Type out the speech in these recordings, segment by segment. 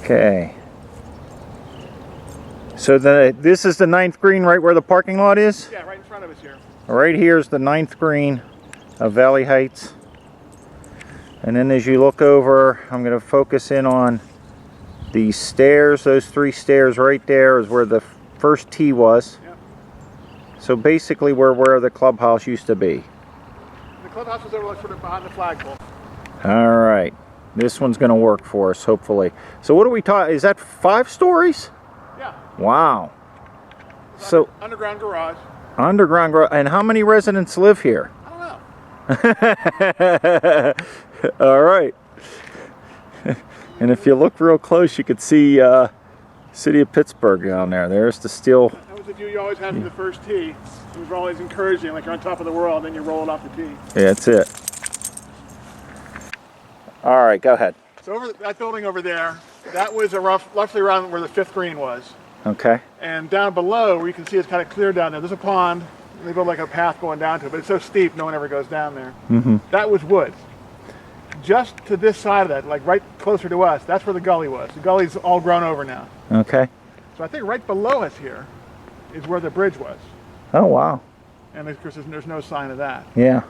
Okay. So this is the 9th green right where the parking lot is? Yeah, right in front of us here. Right here is the 9th green of Valley Heights. And then as you look over, I'm going to focus in on these stairs. Those 3 stairs right there is where the first tee was. Yep. So basically we're where the clubhouse used to be. The clubhouse was over sort of behind the flagpole. All right. This one's going to work for us, hopefully. So what are we talking? Is that 5 stories? Yeah. Wow. So underground garage. Underground garage. And how many residents live here? I don't know. All right. And if you look real close, you could see city of Pittsburgh down there. There's the steel. That was the view you always had from the first tee. It was always encouraging, like you're on top of the world, and then you roll it off the tee. Yeah, that's it. All right, go ahead. So over that building over there, that was roughly around where the 5th green was. Okay. And down below, where you can see it's kind of clear down there, there's a pond. And they build like a path going down to it, but it's so steep, no one ever goes down there. Mm-hmm. That was woods. Just to this side of that, like right closer to us, that's where the gully was. The gully's all grown over now. Okay. So I think right below us here is where the bridge was. Oh, wow. And of course, there's no sign of that. Yeah.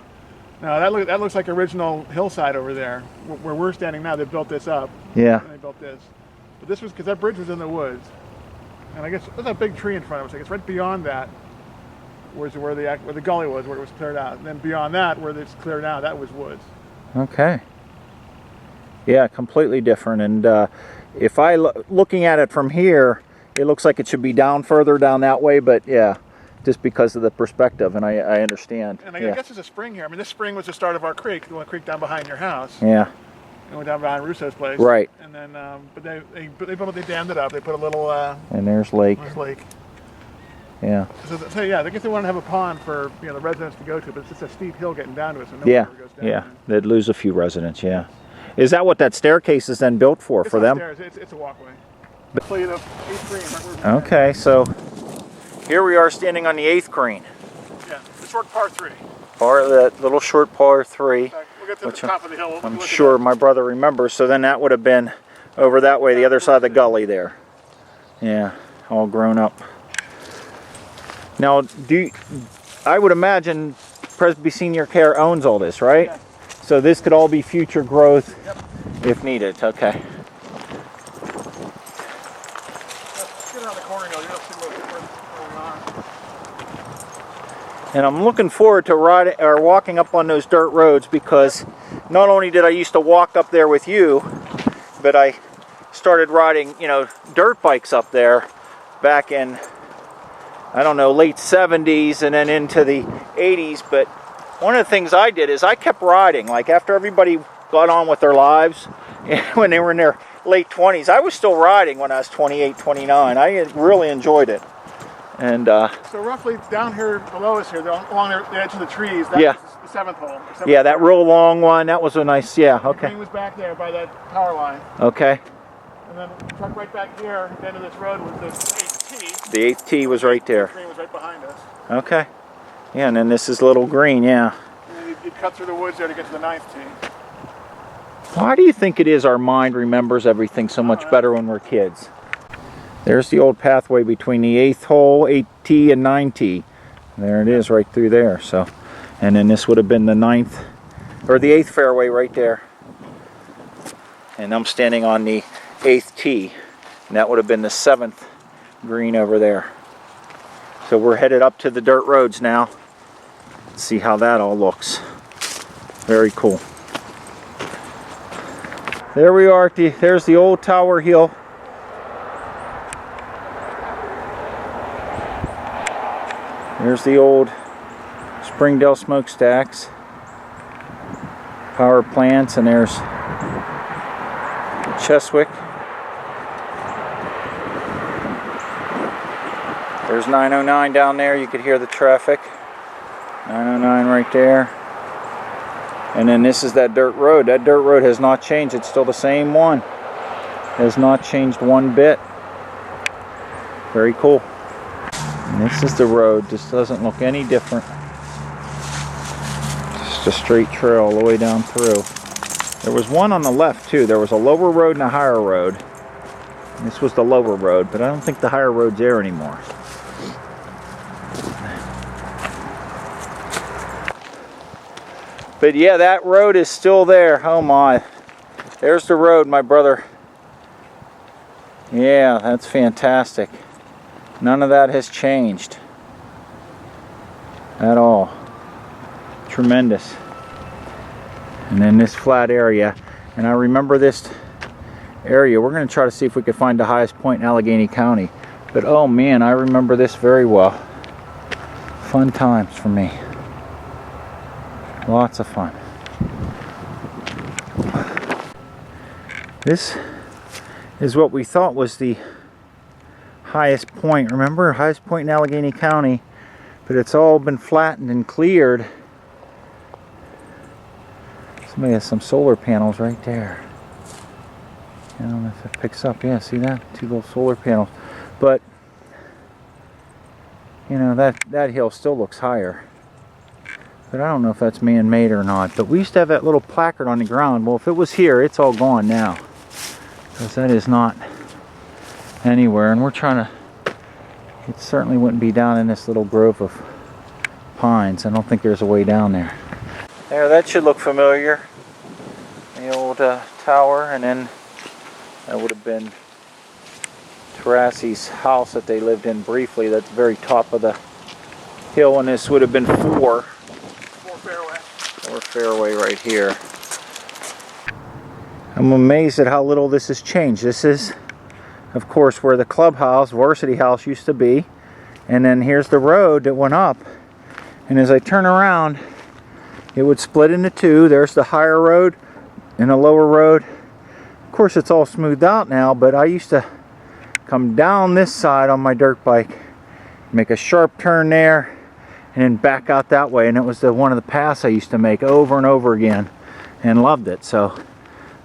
No, that looks like original hillside over there, where we're standing now. They built this up. Yeah. And they built this. But this was because that bridge was in the woods. And I guess there's a big tree in front of us. I guess right beyond that was where the gully was, where it was cleared out. And then beyond that, where it's cleared out, that was woods. Okay. Yeah, completely different. And if looking at it from here, it looks like it should be down further down that way, but yeah, just because of the perspective, and I understand. And I guess there's a spring here. I mean, this spring was the start of our creek, the one creek down behind your house. Yeah. And went down behind Russo's place. Right. And then, but they dammed it up. They put a little. And there's lake. There's lake. Yeah. So yeah, I guess they want to have a pond for the residents to go to, but it's just a steep hill getting down to it, so no one Yeah. ever goes down. Yeah. They'd lose a few residents. Yeah. Is that what that staircase is then built for? It's for them? Stairs. It's a walkway. Play the 8th green. Right Okay, so here we are standing on the 8th green. Yeah, the short par 3. That little short par 3. We'll get to the top of the hill. I'm sure my brother remembers. So then that would have been over that way, the other side of the gully there. Yeah, all grown up. Now, I would imagine Presby Senior Care owns all this, right? Yeah. So this could all be future growth. Yep. If needed. Okay. Let's get around the corner now. You don't see what's going on. And I'm looking forward to walking up on those dirt roads, because not only did I used to walk up there with you, but I started riding, dirt bikes up there back in, I don't know, late 70s and then into the 80s. But one of the things I did is I kept riding. Like after everybody got on with their lives, when they were in their late 20s, I was still riding when I was 28, 29. I really enjoyed it. And so roughly down here below us here, along the edge of the trees, that's the 7th hole. Yeah, that real long one, that was a nice, okay. The green was back there by that power line. Okay. And then truck right back here at the end of this road was the 8th tee. The 8th tee was right there. The green was right behind us. Okay. Yeah, and then this is little green, yeah. And then you'd cut through the woods there to get to the 9th tee. Why do you think it is our mind remembers everything so much better when we're kids? There's the old pathway between the 8th hole, 8 tee, and 9 tee. There it is, right through there. So, and then this would have been the 9th, or the 8th fairway right there. And I'm standing on the 8th tee, and that would have been the 7th green over there. So we're headed up to the dirt roads now. Let's see how that all looks. Very cool. There we are. There's the old Tower Hill. There's the old Springdale smokestacks, power plants, and there's Cheswick. There's 909 down there. You could hear the traffic. 909 right there. And then this is that dirt road. That dirt road has not changed. It's still the same one. Has not changed one bit. Very cool. And this is the road. This doesn't look any different. Just a straight trail all the way down through. There was one on the left too. There was a lower road and a higher road. This was the lower road, but I don't think the higher road's there anymore. But yeah, that road is still there. Oh my. There's the road, my brother. Yeah, that's fantastic. None of that has changed at all. Tremendous. And then this flat area. And I remember this area. We're going to try to see if we can find the highest point in Allegheny County. But oh man, I remember this very well. Fun times for me. Lots of fun. This is what we thought was the highest point. Remember, highest point in Allegheny County, but it's all been flattened and cleared. Somebody has some solar panels right there. I don't know if it picks up. Yeah, see that? 2 little solar panels. But you know, that hill still looks higher. But I don't know if that's man-made or not. But we used to have that little placard on the ground. Well, if it was here, it's all gone now. Because that is not anywhere. And we're trying to... It certainly wouldn't be down in this little grove of pines. I don't think there's a way down there. There, that should look familiar. The old tower. And then that would have been Terrassi's house that they lived in briefly. That's the very top of the hill. And this would have been 4 fairway right here. I'm amazed at how little this has changed. This is, of course, where the clubhouse, varsity house, used to be. And then here's the road that went up. And as I turn around, it would split into 2. There's the higher road and the lower road. Of course, it's all smoothed out now, but I used to come down this side on my dirt bike, make a sharp turn there, and then back out that way. And it was one of the paths I used to make over and over again and loved it. So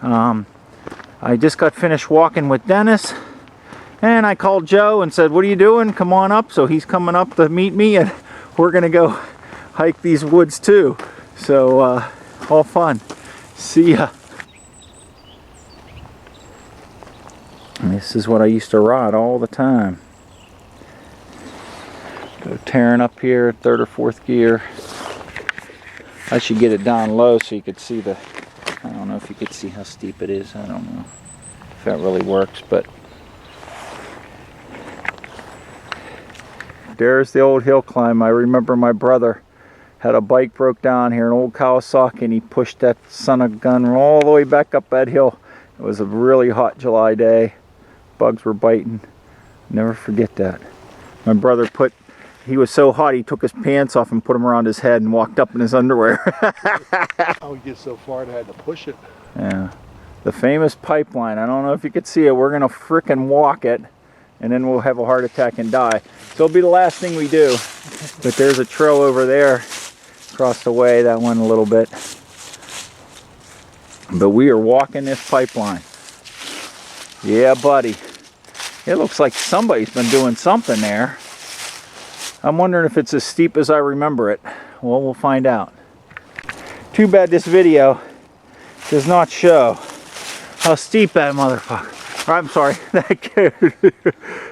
I just got finished walking with Dennis, and I called Joe and said, what are you doing? Come on up. So he's coming up to meet me, and we're gonna go hike these woods too. So all fun. See ya. And this is what I used to ride all the time. Go tearing up here, 3rd or 4th gear. I should get it down low so you could see the, I don't know if you could see how steep it is. I don't know if that really works, but there's the old hill climb. I remember my brother had a bike broke down here, an old Kawasaki, and he pushed that son of a gun all the way back up that hill. It was a really hot July day. Bugs were biting. Never forget that. My brother he was so hot he took his pants off and put them around his head and walked up in his underwear. Oh, he gets so far I had to push it. Yeah. The famous pipeline. I don't know if you could see it. We're gonna frickin' walk it, and then we'll have a heart attack and die. So it'll be the last thing we do. But there's a trail over there across the way, that one a little bit. But we are walking this pipeline. Yeah, buddy. It looks like somebody's been doing something there. I'm wondering if it's as steep as I remember it. Well, we'll find out. Too bad this video does not show how steep that motherfucker. I'm sorry.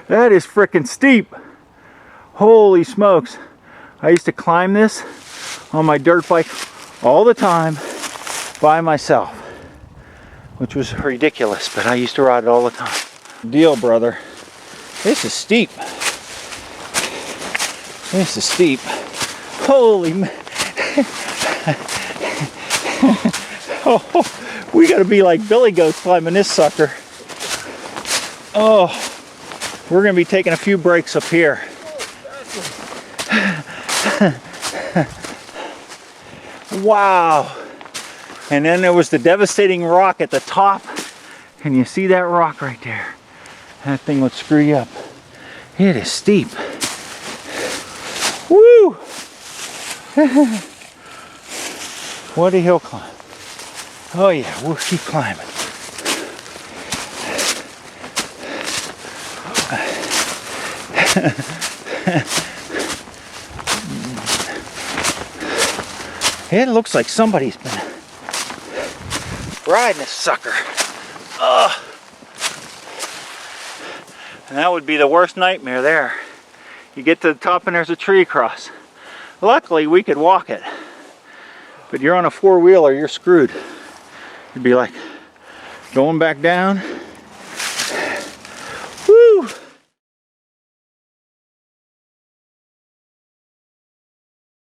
That is freaking steep. Holy smokes. I used to climb this on my dirt bike all the time by myself, which was ridiculous, but I used to ride it all the time. Deal, brother. This is steep. This is steep. Holy man. Oh, we gotta be like billy goats climbing this sucker. Oh, we're gonna be taking a few breaks up here. Wow. And then there was the devastating rock at the top. Can you see that rock right there? That thing would screw you up. It is steep. Woo! What a hill climb. Oh yeah, we'll keep climbing. It looks like somebody's been riding this sucker. And that would be the worst nightmare there. You get to the top and there's a tree across. Luckily, we could walk it. But you're on a four-wheeler, you're screwed. You'd be like going back down,